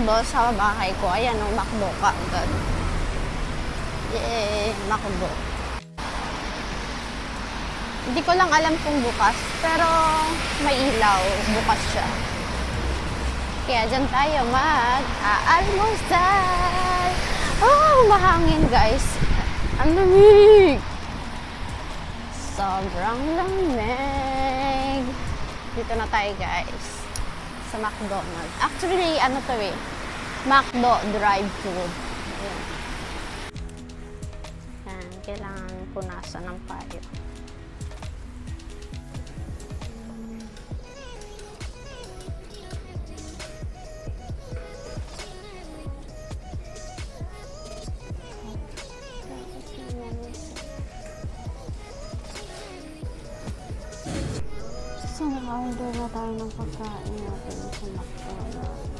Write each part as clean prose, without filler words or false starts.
McDo sa bahay ko. Ayan o, McDo ka agad. Yay, McDo. Hindi ko lang alam kung bukas, pero may ilaw. Bukas siya. Kaya dyan tayo mag-aalmusal. Oh, mahangin guys. Ang lamig. Sobrang lamig. Dito na tayo guys. Sa McDonald's. Actually, ano to eh. McDo drive-thru. Ayan. Ayan. Kailangan punasan ng payo. So, naka-order na tayo ng pagkain natin sa McDonald's.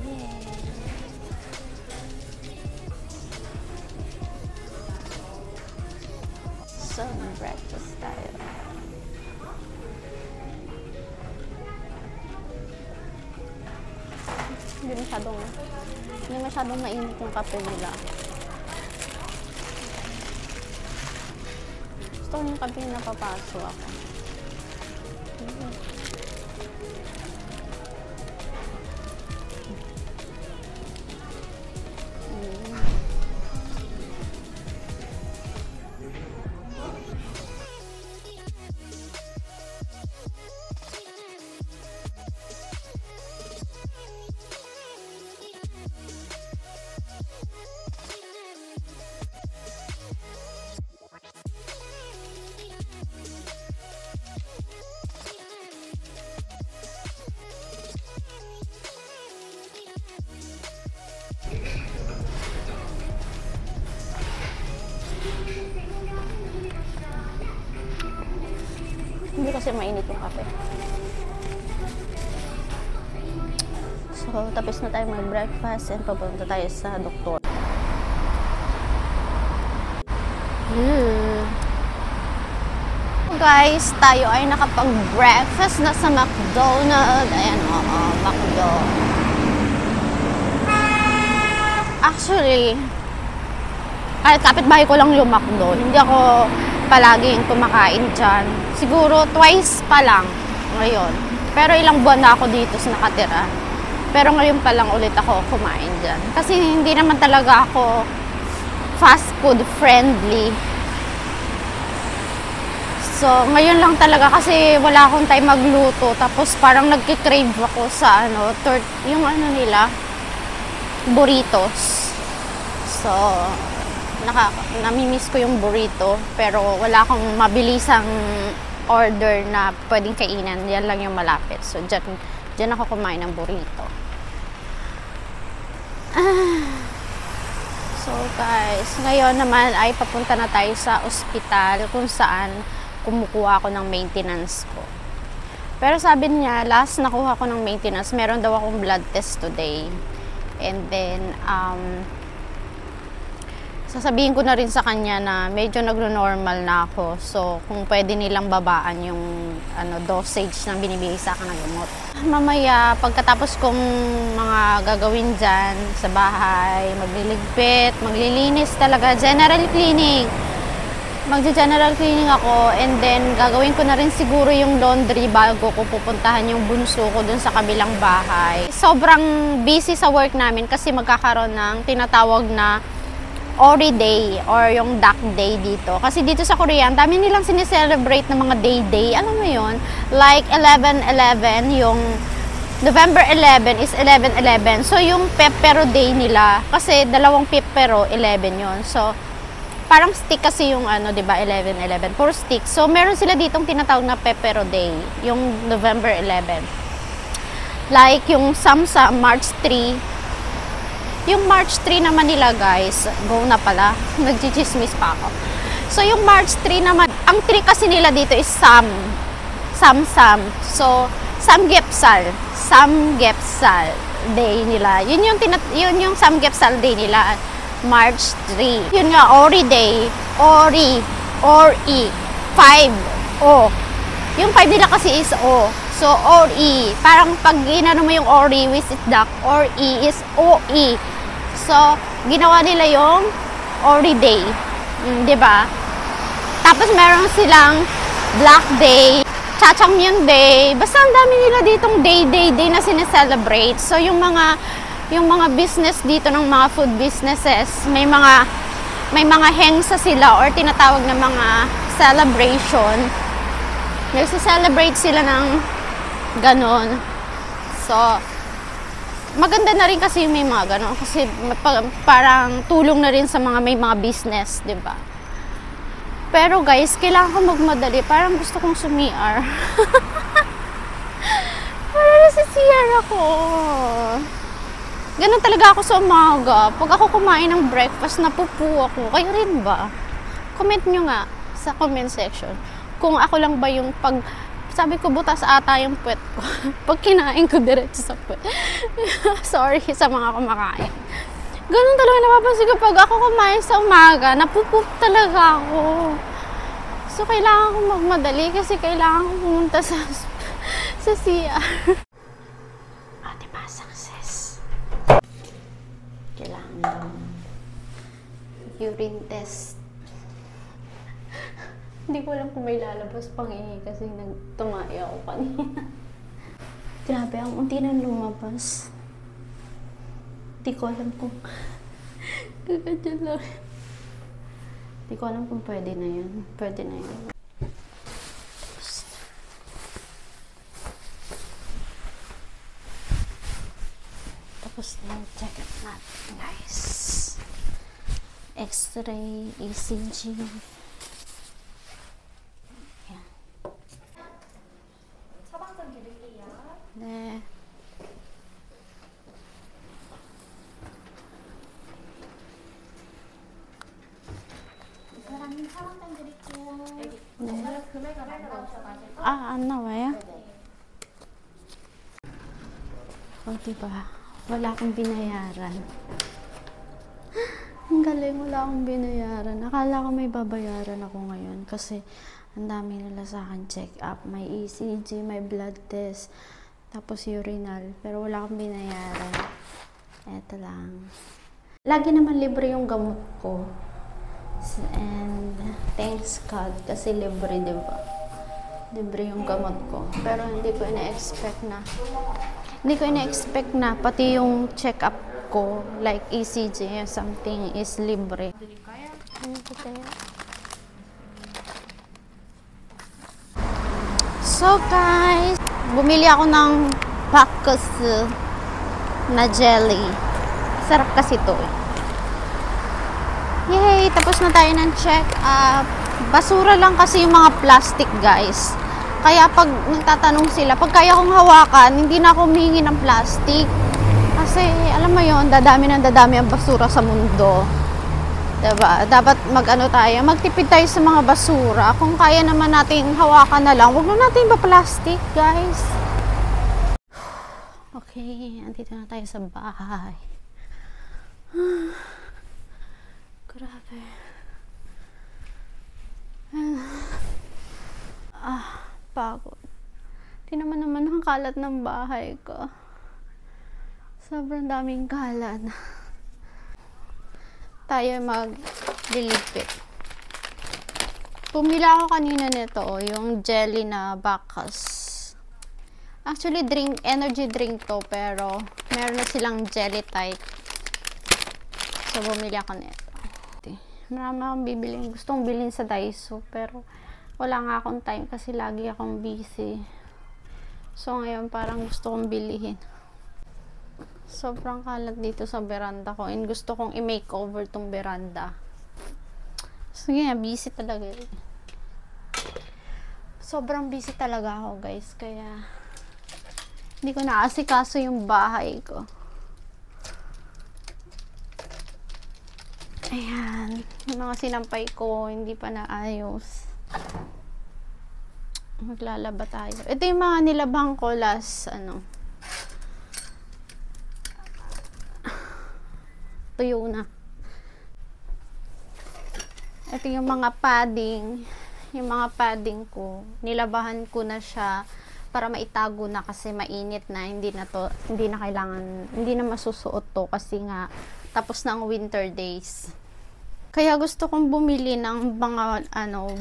Yay! So, breakfast tayo. Hindi masyadong mainit yung kape nila. Gusto ko yung kape na napapaso ako. Hindi kasi mainit yung kape. So, tapos na tayo mag-breakfast and papunta tayo sa doktor. Guys, tayo ay nakapag-breakfast na sa McDonald's. Ayan o, McDo. Actually, kahit kapitbahay ko lang yung McDo. Hindi ako palaging kumakain dyan. Siguro twice pa lang ngayon. Pero ilang buwan na ako dito sa nakatira. Pero ngayon pa lang ulit ako kumain dyan. Kasi hindi naman talaga ako fast food friendly. So, ngayon lang talaga kasi wala akong time magluto. Tapos parang nagkikrave ako sa yung nila, burritos. So, namimiss ko yung burrito. Pero wala akong mabilisang order na pwedeng kainan. Yan lang yung malapit. So, dyan ako kumain ng burrito. So, guys, ngayon naman ay papunta na tayo sa ospital kung saan kumukuha ako ng maintenance ko. Pero sabi niya, last nakuha ko ng maintenance, meron daw akong blood test today. And then, sasabihin ko na rin sa kanya na medyo nagno-normal na ako. So, kung pwede nilang babaan yung dosage ng binibigay sa akin ng gamot. Mamaya, pagkatapos kong mga gagawin dyan sa bahay, magliligpit, maglilinis talaga, general cleaning. Magja-general cleaning ako and then gagawin ko na rin siguro yung laundry bago ko pupuntahan yung bunso ko dun sa kabilang bahay. Sobrang busy sa work namin kasi magkakaroon ng tinatawag na Ori Day or yung Duck Day dito. Kasi dito sa Korea, dami nilang sineselebrate ng mga day-day. Alam mo yun? Like 11/11, yung November 11 is 11/11. So yung Pepero Day nila, kasi dalawang Pepero, 11 yun. So, parang stick kasi yung 'di ba 11/11 puro stick. So meron sila ditong tinatawag na Pepero Day, yung November 11. Like yung Samsa March 3. Yung March 3 naman nila, guys, go na pala. Nagchichismis pa ako. So yung March 3 naman, ang 3 kasi nila dito is Sam. So Samgyeopsal Day nila. Yun yung Samgyeopsal Day nila. March 3. Yun nga, Ori Day. Ori. 5. O. Yung 5 nila kasi is O. So, OE. Parang pag inano mo yung ORE with duck, ORE is OE. So, ginawa nila yung ORE Day. Diba? Tapos, meron silang Black Day, Chachamyun Day. Basta ang dami nila ditong day na sineselebrate. So, yung mga business dito ng mga food businesses, may mga hengsa sila or tinatawag na mga celebration. Nagse-celebrate sila ng ganon. So, maganda na rin kasi may mga ganon. Kasi parang tulong na rin sa mga may mga business, di ba? Pero guys, kailangan ko magmadali. Parang gusto kong sumi-R. Parang nasi-CR ako. Ganon talaga ako sa umaga. Pag ako kumain ng breakfast, napupo ako. Kayo rin ba? Comment nyo nga sa comment section. Kung ako lang ba yung sabi ko butas ata yung puwet ko. Pag kinain ko diretso sa puwet. Sorry sa mga kumakain. Ganon talaga napapansin ko pag ako kumain sa umaga, napupup talaga ako. So, kailangan ko magmadali kasi kailangan ko pumunta sa CR. Diba, success. Kailangan daw urine test. Hindi ko alam kung may lalabas pang ihi kasi nagtumaya ako kanina. Grabe, ang unti na lumabas. Hindi ko alam kung gagadyan lang. Hindi ko alam kung pwede na yun. Pwede na yun. Tapos na check up natin, guys. X-ray, ECG. Yan. 네. 네. 안 나와요? diba? Wala akong binayaran. Ang galing, wala akong binayaran. Akala ko may babayaran ako ngayon kasi ang dami nila sa akin check up. May ECG, may blood test, tapos urinal. Pero wala akong binayaran. Eto lang. Lagi naman libre yung gamot ko. And thanks God kasi libre, diba? Libre yung gamot ko. Pero hindi ko ina-expect na pati yung check-up ko, like ECG, something is libre. So guys, bumili ako ng Bacchus na jelly. Sarap kasi to eh. Yay! Tapos na tayo ng check-up. Basura lang kasi yung mga plastic, guys. Kaya pag nagtatanong sila, pag kaya kong hawakan, hindi na ako humingi ng plastic. Kasi, alam mo yon, dadami ang basura sa mundo. Diba? Dapat magtipid tayo sa mga basura. Kung kaya naman natin hawakan na lang, huwag na natin plastic, guys. Okay, andito na tayo sa bahay. Grabe. Pagod. Tingnan naman ang kalat ng bahay ko. Sobrang daming kalat. Tayo mag-liligpit. Pumila ako kanina nito, yung jelly na Bacchus. Actually, energy drink to, pero meron na silang jelly type. So, bumili ako nito. Marami akong bibilin. Gustong bilhin sa Daiso, pero wala nga akong time kasi lagi akong busy. So, ngayon parang gusto kong bilihin. Sobrang kalat dito sa veranda ko and gusto kong i-makeover tong veranda. Sige nga, busy talaga. Sobrang busy talaga ako, guys. Kaya, hindi ko naasikaso yung bahay ko. Ayan. Yung mga sinampay ko, hindi pa naayos. Maglalaba tayo. Ito yung mga nilabang ko last, tuyo na. Ito yung mga padding. Yung mga padding ko. Nilabahan ko na siya para maitago na kasi mainit na, hindi na kailangan, hindi na masusuot to kasi nga tapos na ang winter days. Kaya gusto kong bumili ng mga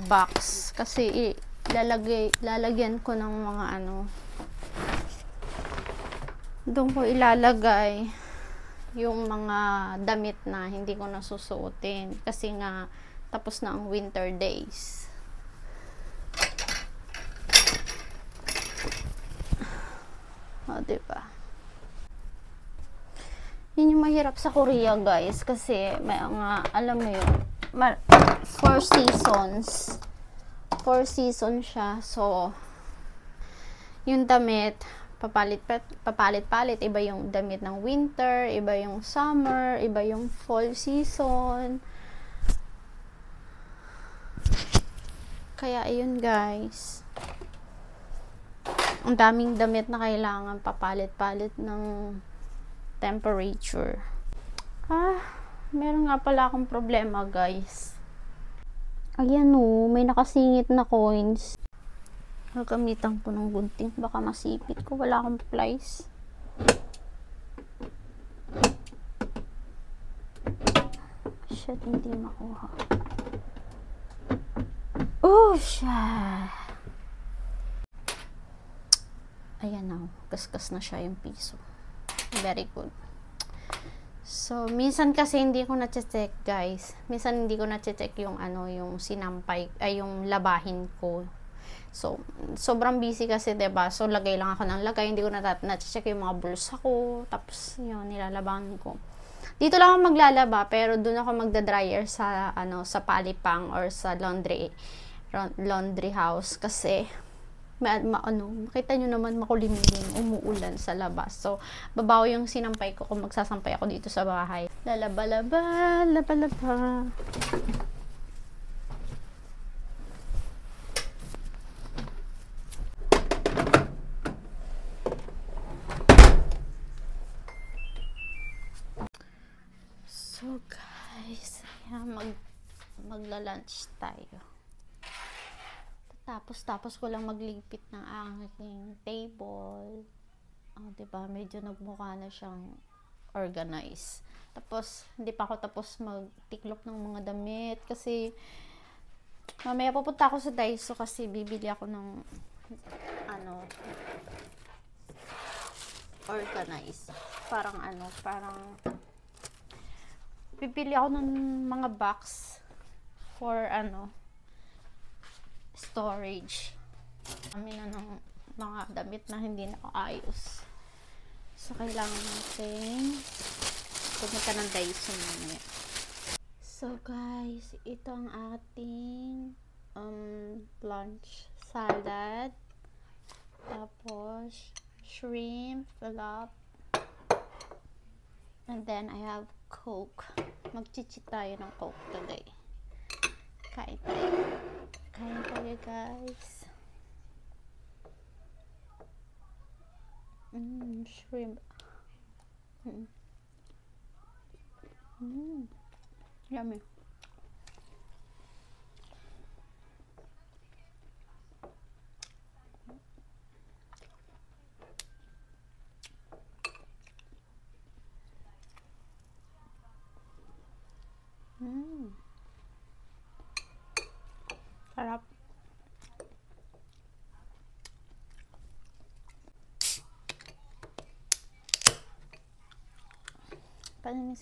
box kasi lalagyan ko ng mga doon ko ilalagay yung mga damit na hindi ko nasusuotin kasi nga tapos na ang winter days. O, diba? Yun yung mahirap sa Korea, guys, kasi may alam mo yun, 4 seasons. 4 seasons siya. So, yung damit, papalit-palit. Iba yung damit ng winter, iba yung summer, iba yung fall season. Kaya, ayun, guys. Ang daming damit na kailangan papalit-palit ng temperature. Meron nga pala akong problema, guys. Ayan may nakasingit na coins. Gagamitan ko ng gunting. Baka masipit ko. Wala akong plies. Shit, hindi makuha. Oh, shit. Ayan na. Kaskas na siya yung piso. Very good. So, minsan kasi hindi ko na-check, guys. Minsan hindi ko na-check yung yung sinampay, ay yung labahin ko. So, sobrang busy kasi, 'di ba? So, lagay lang ako ng lagay, hindi ko na-check yung mga bulsa ko, tapos yun, nilalaban ko. Dito lang ako maglalaba, pero doon ako magda-dryer sa sa palipang or sa laundry house kasi makita nyo naman makulimlim, umuulan sa labas. So, babaw yung sinampay ko kung magsasampay ako dito sa bahay. Laba-laba. So, guys, magla-lunch tayo. Tapos ko lang magligpit ng aking table. Diba? Medyo nagmukha na siyang organized. Tapos, hindi pa ako tapos magtiklop ng mga damit kasi mamaya pupunta ako sa Daiso kasi bibili ako ng organized. Parang bibili ako ng mga box for storage. Kami na ng mga damit na hindi na ayos. So, kailangan natin pumunta ng Daiso mamaya. So, guys, ito ang ating lunch salad. Tapos, shrimp, fillet. And then, I have Coke. Magchichi tayo ng Coke today. Kain tayo, guys. Shrimp. Yummy. Sarap.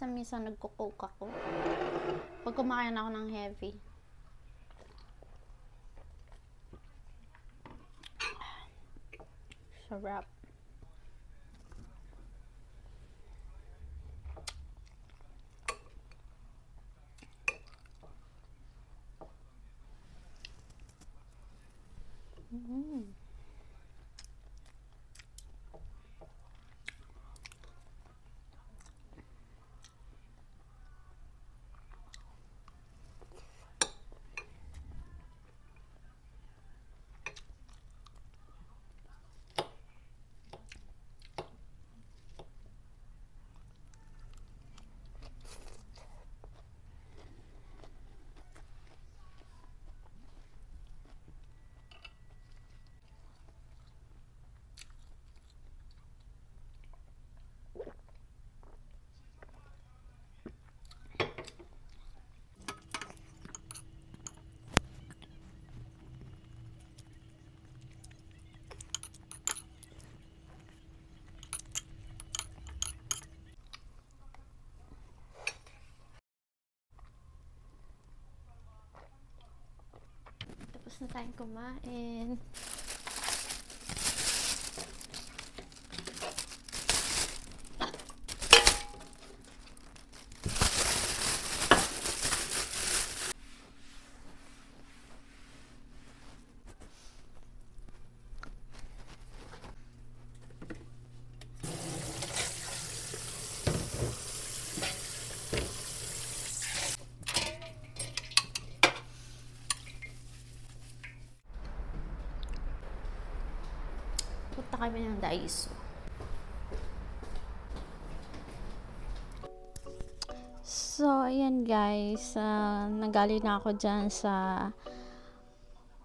Minsan nagko-coke ako. Pag kumakain ako ng heavy. Sarap. Tapos na tayong kumain. Punta kami ng Daiso. So, ayan guys. Nagaling na ako dyan sa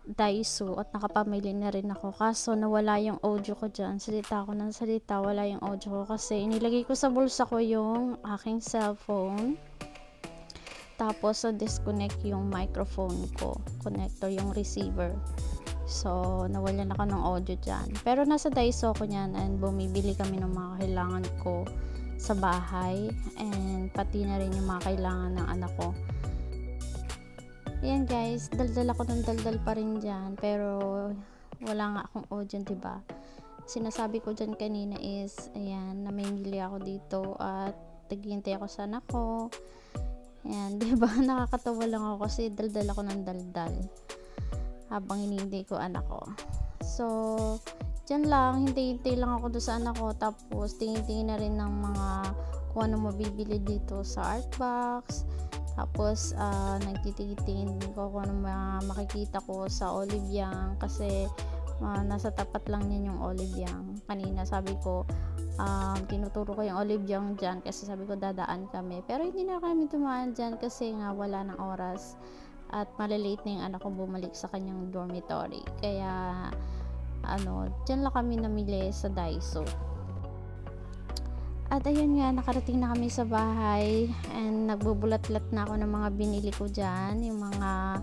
Daiso at nakapamili na rin ako. Kaso, nawala yung audio ko dyan. Salita ako ng salita. Wala yung audio ko kasi inilagay ko sa bulsa ko yung aking cellphone. Tapos, disconnect yung microphone ko. Connector yung receiver. So, nawalan ako ng audio dyan. Pero nasa Daiso ko niyan and bumibili kami ng mga kailangan ko sa bahay and pati na rin yung mga kailangan ng anak ko. Ayan guys, daldal ako ng daldal pa rin dyan pero wala nga akong audio, diba? Sinasabi ko dyan kanina is, ayan, namimili ako dito at naghihintay ako sa anak ko. Ayan, diba? Nakakatawa lang ako kasi daldal ako ng daldal habang hinihintay ko anak ko. So, dyan lang, hintay-hintay lang ako doon sa anak ko. Tapos, tingin-tingin na rin ng mga kung ano mabibili dito sa Artbox. Tapos, nagtitingin ko kung ano makikita ko sa Olive Young. Kasi, nasa tapat lang yan yung Olive Young. Kanina, sabi ko, tinuturo ko yung Olive Young dyan. Kasi sabi ko, dadaan kami. Pero, hindi na kami dumaan dyan kasi nga wala ng oras. At malilate na yung anak ko bumalik sa kanyang dormitory. Kaya, dyan lang kami namili sa Daiso. At ayun nga, nakarating na kami sa bahay. And nagbubulat-lat na ako ng mga binili ko dyan. Yung mga,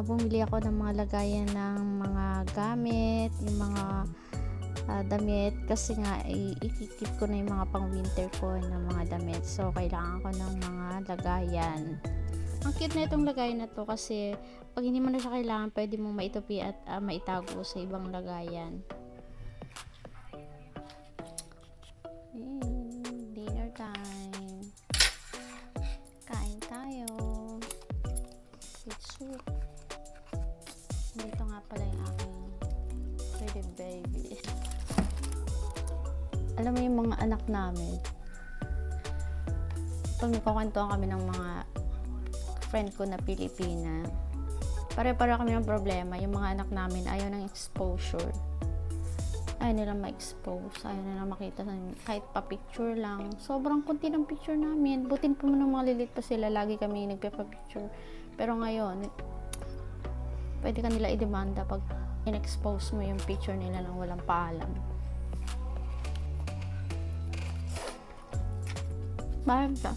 bumili ako ng mga lagayan ng mga gamit, yung mga damit. Kasi nga, ikikip ko na yung mga pang winter ko ng mga damit. So, kailangan ko ng mga lagayan. Ang cute na itong lagayan na to kasi pag hindi mo na siya kailangan, pwede mo maitupi at maitago sa ibang lagayan. Dinner time. Kain tayo. With soup. Dito nga pala yung aking pretty baby. Alam mo yung mga anak namin, pag nagkukwentuhan kami ng mga friend ko na Pilipina, pare-pare kami ng problema. Yung mga anak namin ayaw ng exposure, ayaw nilang ma-expose, ayaw nilang makita kahit pa picture lang. Sobrang kunti ng picture namin, butin pa mo ng mga lilit pa sila, lagi kami nagpa-picture. Pero ngayon, pwede ka nila i-demanda pag in-expose mo yung picture nila nang walang paalam. Bakit ka?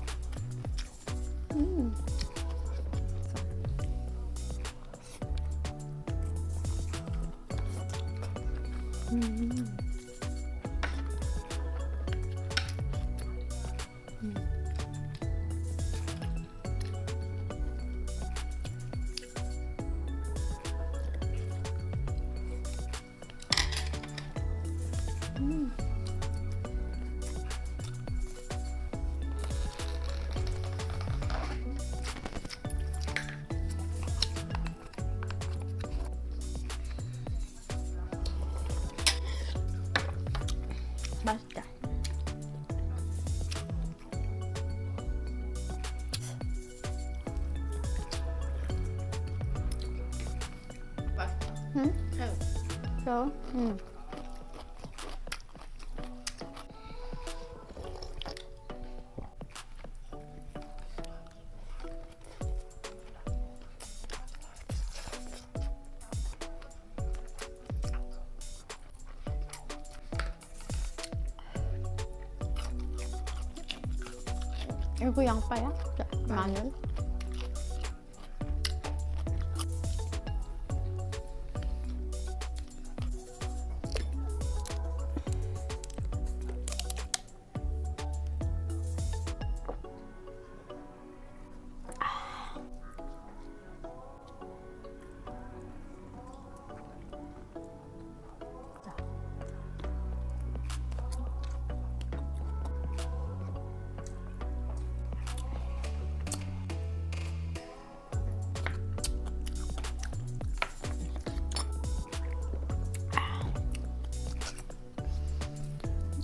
Basta. So, Ibu yang apa ya? Manual.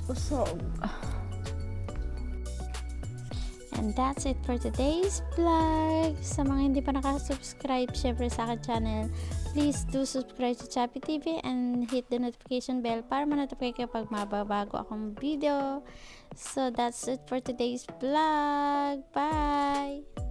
Busog. And that's it for today's vlog. Sa mga hindi pa nakasubscribe syempre sa akin channel, please do subscribe to Chappy TV and hit the notification bell para ma-notify kayo pag mababago akong video. So that's it for today's vlog. Bye!